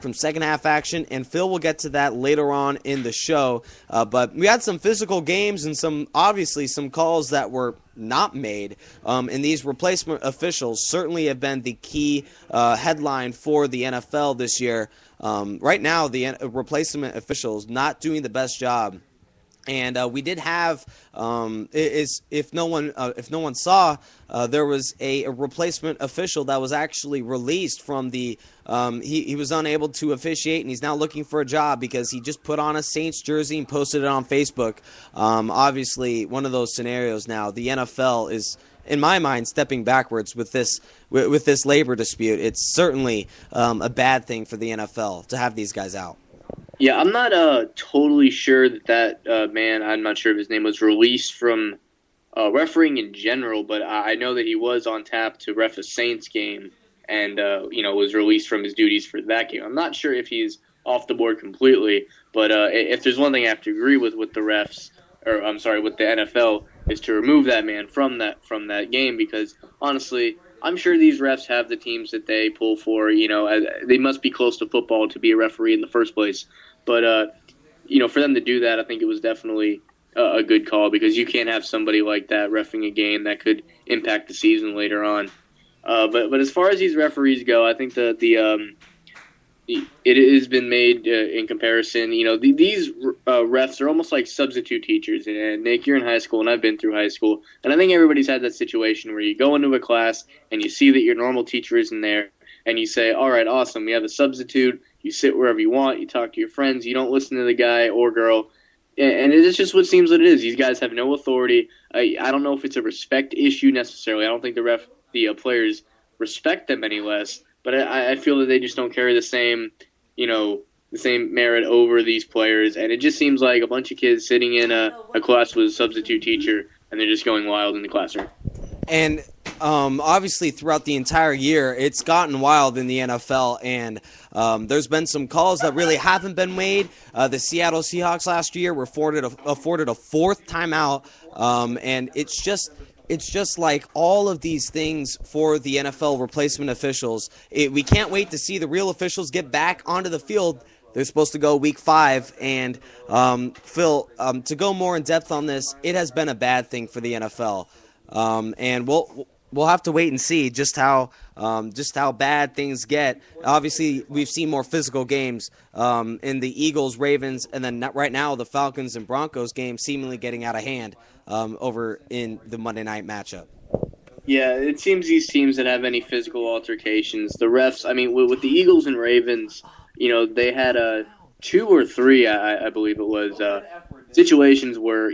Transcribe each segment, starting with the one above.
from second half action, and Phil will get to that later on in the show. But we had some physical games and obviously some calls that were not made. And these replacement officials certainly have been the key headline for the NFL this year. Right now, the replacement officials not doing the best job. And we did have, if no one saw, there was a replacement official that was actually released from the. He was unable to officiate, and he's now looking for a job because he just put on a Saints jersey and posted it on Facebook. Obviously, one of those scenarios now. The NFL is, in my mind, stepping backwards with this labor dispute. It's certainly a bad thing for the NFL to have these guys out. Yeah, I'm not totally sure that man, I'm not sure if his name was released from refereeing in general, but I know that he was on tap to ref a Saints game and, was released from his duties for that game. I'm not sure if he's off the board completely, but if there's one thing I have to agree with the refs, or I'm sorry, with the NFL, is to remove that man from that game because, honestly, I'm sure these refs have the teams that they pull for. They must be close to football to be a referee in the first place. But, for them to do that, I think it was definitely a good call because you can't have somebody like that reffing a game that could impact the season later on. But as far as these referees go, I think that it has been made in comparison. These refs are almost like substitute teachers. And Nick, you're in high school, and I've been through high school. And I think everybody's had that situation where you go into a class and you see that your normal teacher isn't there, and you say, all right, awesome, we have a substitute. You sit wherever you want. You talk to your friends. You don't listen to the guy or girl. And it's just what seems what it is. These guys have no authority. I don't know if it's a respect issue necessarily. I don't think the players respect them any less. But I feel that they just don't carry the same merit over these players. And it just seems like a bunch of kids sitting in a class with a substitute teacher, and they're just going wild in the classroom. And obviously throughout the entire year, it's gotten wild in the NFL, and there's been some calls that really haven't been made. The Seattle Seahawks last year were afforded a fourth timeout, and it's just like all of these things for the NFL replacement officials. We can't wait to see the real officials get back onto the field. They're supposed to go week 5, and Phil, to go more in depth on this, it has been a bad thing for the NFL. And we'll have to wait and see just how bad things get. Obviously, we've seen more physical games in the Eagles, Ravens, and then right now the Falcons and Broncos game seemingly getting out of hand over in the Monday night matchup. Yeah, it seems these teams that have any physical altercations, the refs. I mean, with the Eagles and Ravens, they had 2 or 3, I believe it was, situations where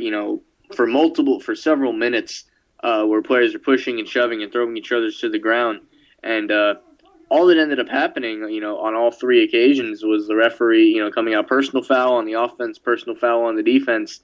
for several minutes. Where players are pushing and shoving and throwing each other to the ground. And all that ended up happening, on all 3 occasions was the referee, coming out personal foul on the offense, personal foul on the defense,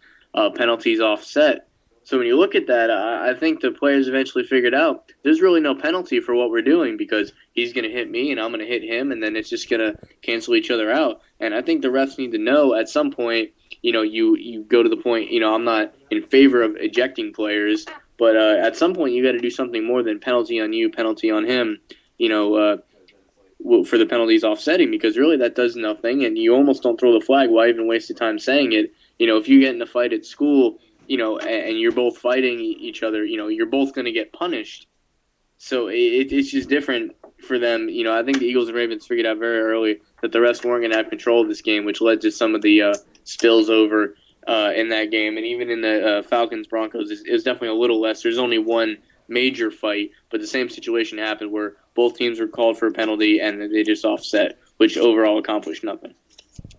penalties offset. So when you look at that, I think the players eventually figured out there's really no penalty for what we're doing because he's going to hit me and I'm going to hit him, and then it's just going to cancel each other out. And I think the refs need to know at some point, you go to the point, I'm not in favor of ejecting players, but at some point, you got to do something more than penalty on you, penalty on him, for the penalties offsetting, because really that does nothing, and you almost don't throw the flag. Why even waste the time saying it? If you get in a fight at school, and you're both fighting each other, you're both going to get punished. So it's just different for them. I think the Eagles and Ravens figured out very early that the refs weren't going to have control of this game, which led to some of the spills over in that game, and even in the Falcons-Broncos, it was definitely a little less. There's only one major fight, but the same situation happened where both teams were called for a penalty, and they just offset, which overall accomplished nothing.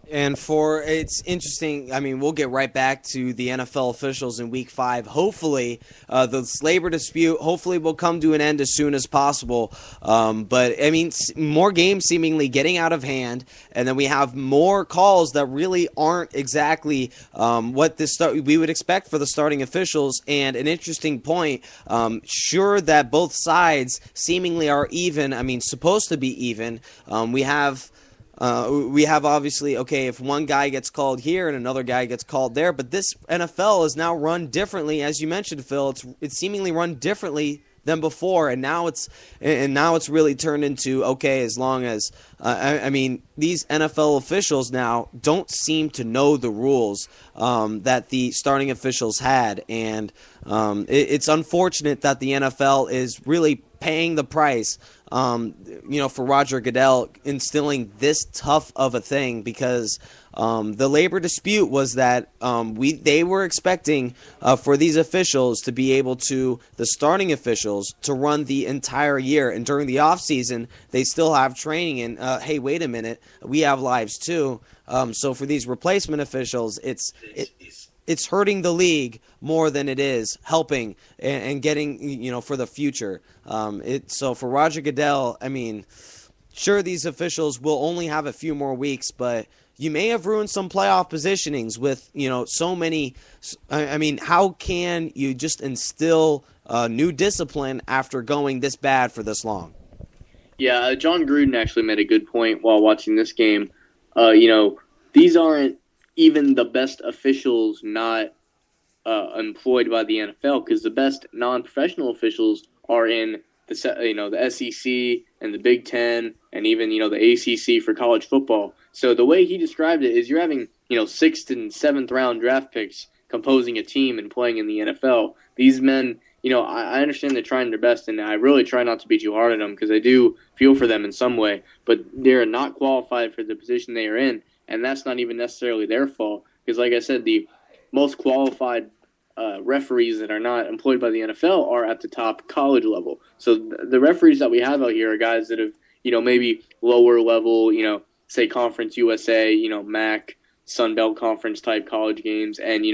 And it's interesting. I mean, we'll get right back to the NFL officials in Week 5. Hopefully, the labor dispute will come to an end as soon as possible. But I mean, more games seemingly getting out of hand, and then we have more calls that really aren't exactly what we would expect for the starting officials. And an interesting point. Sure that both sides seemingly are even. I mean, supposed to be even. We have obviously, if one guy gets called here and another guy gets called there, but this NFL is now run differently, as you mentioned, Phil. It's seemingly run differently than before, and now it's really turned into, okay, as long as I mean, these NFL officials now don't seem to know the rules that the starting officials had, and it's unfortunate that the NFL is really paying the price, for Roger Goodell instilling this tough of a thing, because the labor dispute was that they were expecting for these officials to be able to, the starting officials, to run the entire year, and during the off season they still have training. And hey, wait a minute, we have lives too. So for these replacement officials, it's hurting the league more than it is helping and getting, for the future. So for Roger Goodell, I mean, sure, these officials will only have a few more weeks, but you may have ruined some playoff positionings with, so many. I mean, how can you just instill new discipline after going this bad for this long? Yeah, John Gruden actually made a good point while watching this game. These aren't even the best officials not employed by the NFL, because the best non-professional officials are in the SEC and the Big Ten and even the ACC for college football. So the way he described it is you're having 6th and 7th round draft picks composing a team and playing in the NFL. These men, I understand they're trying their best, and I really try not to be too hard on them because I do feel for them in some way, but they're not qualified for the position they are in, and that's not even necessarily their fault, because like I said, the most qualified referees that are not employed by the NFL are at the top college level. So the referees that we have out here are guys that have, maybe lower level, say Conference USA, MAC, Sun Belt Conference type college games, and,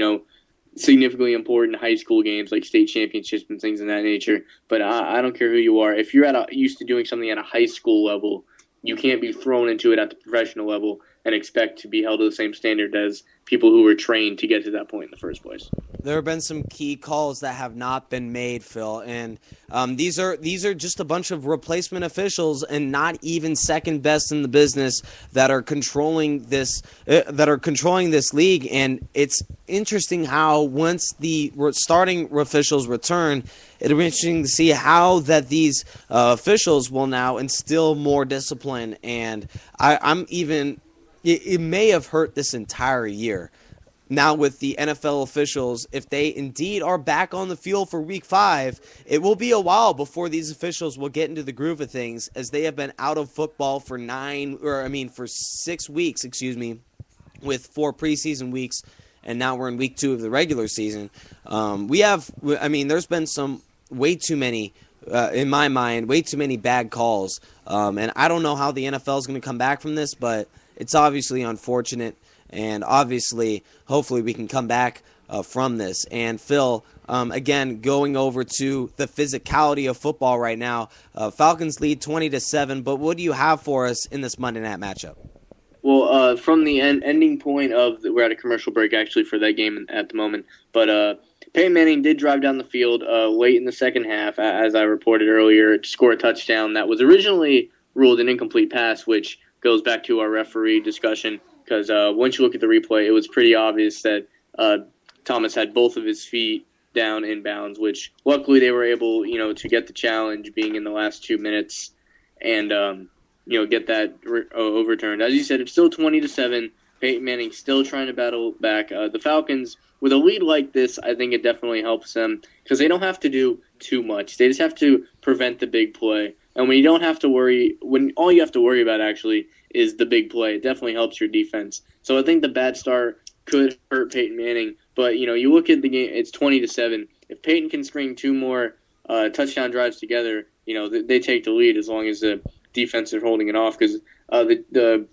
significantly important high school games like state championships and things of that nature. But I don't care who you are. If you're used to doing something at a high school level, you can't be thrown into it at the professional level and expect to be held to the same standard as people who were trained to get to that point in the first place. There have been some key calls that have not been made, Phil, and these are just a bunch of replacement officials and not even second best in the business that are controlling this league. And it's interesting how once the starting officials return, it'll be interesting to see how that these officials will now instill more discipline. And it may have hurt this entire year. Now with the NFL officials, if they indeed are back on the field for Week 5, it will be a while before these officials will get into the groove of things, as they have been out of football for 6 weeks, with 4 preseason weeks, and now we're in Week 2 of the regular season. There's been some way too many, in my mind, way too many bad calls, and I don't know how the NFL is going to come back from this, but it's obviously unfortunate. And obviously, hopefully we can come back from this. And Phil, again, going over to the physicality of football right now, Falcons lead 20-7. But what do you have for us in this Monday night matchup? Well, from the ending point we're at a commercial break actually for that game at the moment. But Peyton Manning did drive down the field late in the second half, as I reported earlier, to score a touchdown that was originally ruled an incomplete pass, which goes back to our referee discussion. Because once you look at the replay, it was pretty obvious that Thomas had both of his feet down in bounds, which luckily they were able, to get the challenge being in the last 2 minutes and, get that overturned. As you said, it's still 20-7. Peyton Manning still trying to battle back. The Falcons, with a lead like this, I think it definitely helps them because they don't have to do too much. They just have to prevent the big play. And when you don't have to worry, when all you have to worry about actually is the big play, it definitely helps your defense. So I think the bad start could hurt Peyton Manning. But, you look at the game, it's 20-7. If Peyton can string 2 more touchdown drives together, they take the lead as long as the defense is holding it off. Because the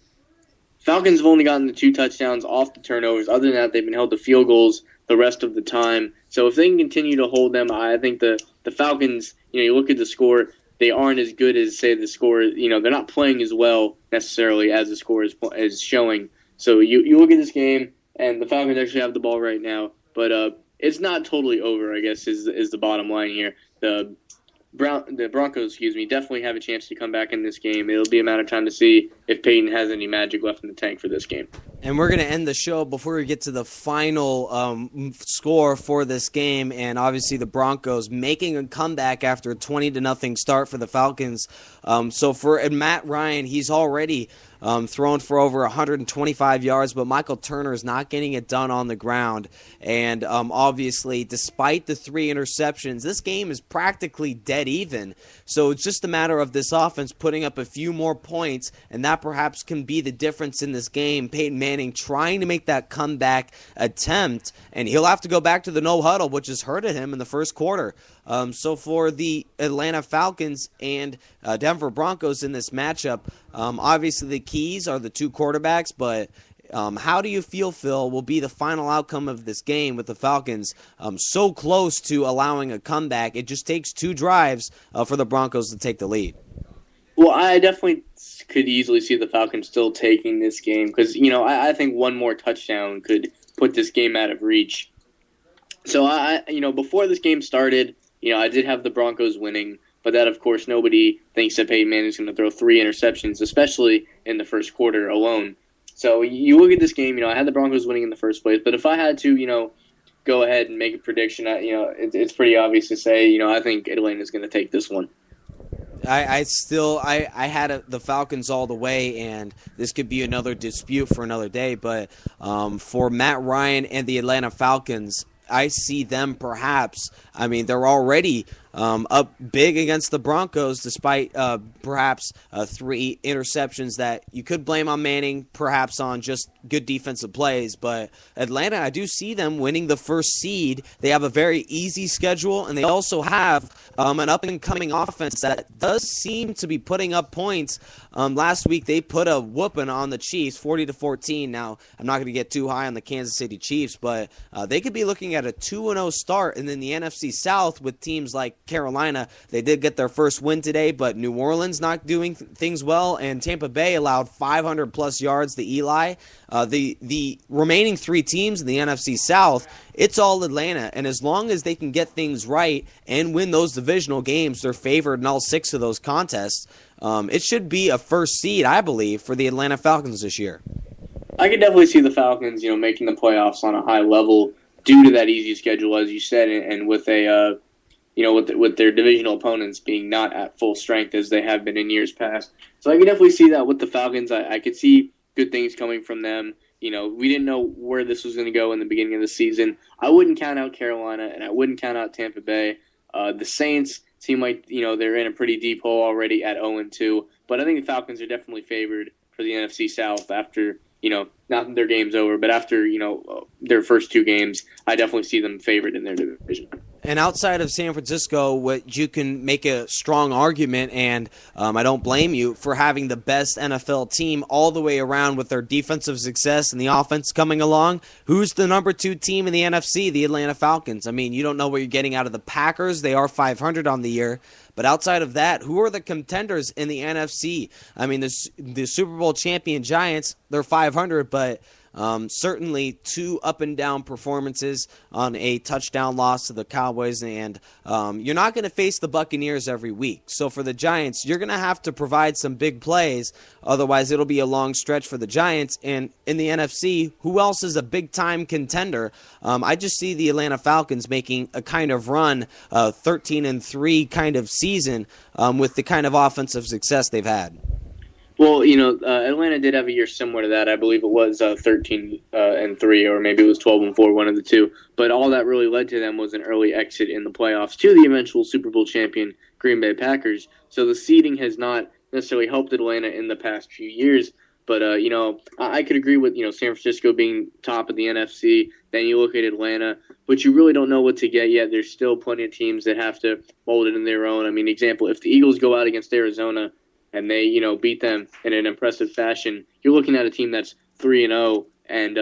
Falcons have only gotten the 2 touchdowns off the turnovers. Other than that, they've been held to field goals the rest of the time. So if they can continue to hold them, I think the Falcons, you look at the score, they aren't as good as, say, the score. They're not playing as well necessarily as the score is showing. So you look at this game, and the Falcons actually have the ball right now. But it's not totally over, I guess, is the bottom line here. The the Broncos, definitely have a chance to come back in this game. It'll be a matter of time to see if Peyton has any magic left in the tank for this game. And we're going to end the show before we get to the final score for this game, and obviously the Broncos making a comeback after a 20-0 start for the Falcons. So for Matt Ryan, he's already thrown for over 125 yards, but Michael Turner is not getting it done on the ground. And obviously, despite the 3 interceptions, this game is practically dead even. So it's just a matter of this offense putting up a few more points, and that perhaps can be the difference in this game. Peyton Manning trying to make that comeback attempt, and he'll have to go back to the no huddle, which has hurted him in the first quarter. So for the Atlanta Falcons and Denver Broncos in this matchup, obviously the keys are the 2 quarterbacks, but how do you feel, Phil, will be the final outcome of this game with the Falcons so close to allowing a comeback? It just takes 2 drives for the Broncos to take the lead. Well, I definitely could easily see the Falcons still taking this game because, I think one more touchdown could put this game out of reach. So, before this game started, I did have the Broncos winning, but that, of course, nobody thinks that Peyton Manning is going to throw 3 interceptions, especially in the first quarter alone. So you look at this game, I had the Broncos winning in the first place, but if I had to, go ahead and make a prediction, it's pretty obvious to say, I think Atlanta's going to take this one. I had the Falcons all the way, and this could be another dispute for another day, but for Matt Ryan and the Atlanta Falcons, I see them perhaps, they're already up big against the Broncos despite perhaps 3 interceptions that you could blame on Manning, perhaps on just good defensive plays. But Atlanta, I do see them winning the first seed. They have a very easy schedule, and they also have an up-and-coming offense that does seem to be putting up points. Last week, they put a whooping on the Chiefs, 40-14. Now, I'm not going to get too high on the Kansas City Chiefs, but they could be looking at a 2-0 start. And then the NFC South with teams like Carolina, they did get their first win today, but New Orleans not doing things well, and Tampa Bay allowed 500-plus yards to Eli. The remaining 3 teams in the NFC South, it's all Atlanta, and as long as they can get things right and win those divisional games, they're favored in all 6 of those contests. It should be a first seed, I believe, for the Atlanta Falcons this year. I could definitely see the Falcons, making the playoffs on a high level due to that easy schedule, as you said, and with a with their divisional opponents being not at full strength as they have been in years past. So I can definitely see that with the Falcons. I could see good things coming from them. We didn't know where this was going to go in the beginning of the season. I wouldn't count out Carolina, and I wouldn't count out Tampa Bay. The Saints seem like, they're in a pretty deep hole already at 0-2. But I think the Falcons are definitely favored for the NFC South after, not that their game's over, but after, their first 2 games, I definitely see them favored in their division. And outside of San Francisco, what you can make a strong argument, and I don't blame you, for having the best NFL team all the way around with their defensive success and the offense coming along. Who's the number 2 team in the NFC? The Atlanta Falcons. You don't know what you're getting out of the Packers. They are 500 on the year. But outside of that, who are the contenders in the NFC? The Super Bowl champion Giants, they're 500, but certainly 2 up-and-down performances on a touchdown loss to the Cowboys, and you're not going to face the Buccaneers every week. So for the Giants, you're going to have to provide some big plays, otherwise it'll be a long stretch for the Giants. And in the NFC, who else is a big-time contender? I just see the Atlanta Falcons making a kind of run, 13-3 kind of season with the kind of offensive success they've had. Well, Atlanta did have a year similar to that. I believe it was 13-3, or maybe it was 12-4, one of the two. But all that really led to them was an early exit in the playoffs to the eventual Super Bowl champion Green Bay Packers. So the seeding has not necessarily helped Atlanta in the past few years. But I could agree with San Francisco being top of the NFC. Then you look at Atlanta, but you really don't know what to get yet. There's still plenty of teams that have to mold it in their own. Example, if the Eagles go out against Arizona and they, beat them in an impressive fashion, you're looking at a team that's 3-0 and,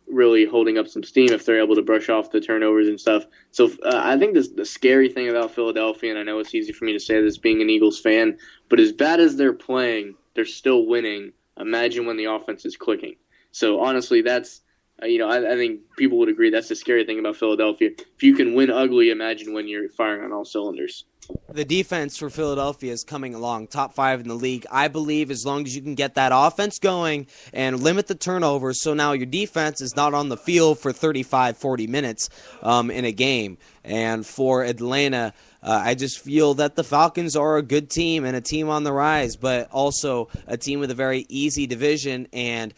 really holding up some steam if they're able to brush off the turnovers and stuff. So I think the scary thing about Philadelphia, and I know it's easy for me to say this being an Eagles fan, but as bad as they're playing, they're still winning. Imagine when the offense is clicking. So honestly, that's I think people would agree that's the scary thing about Philadelphia. If you can win ugly, imagine when you're firing on all cylinders. The defense for Philadelphia is coming along, top 5 in the league. I believe as long as you can get that offense going and limit the turnovers, so now your defense is not on the field for 35, 40 minutes in a game. And for Atlanta, I just feel that the Falcons are a good team and a team on the rise, but also a team with a very easy division, and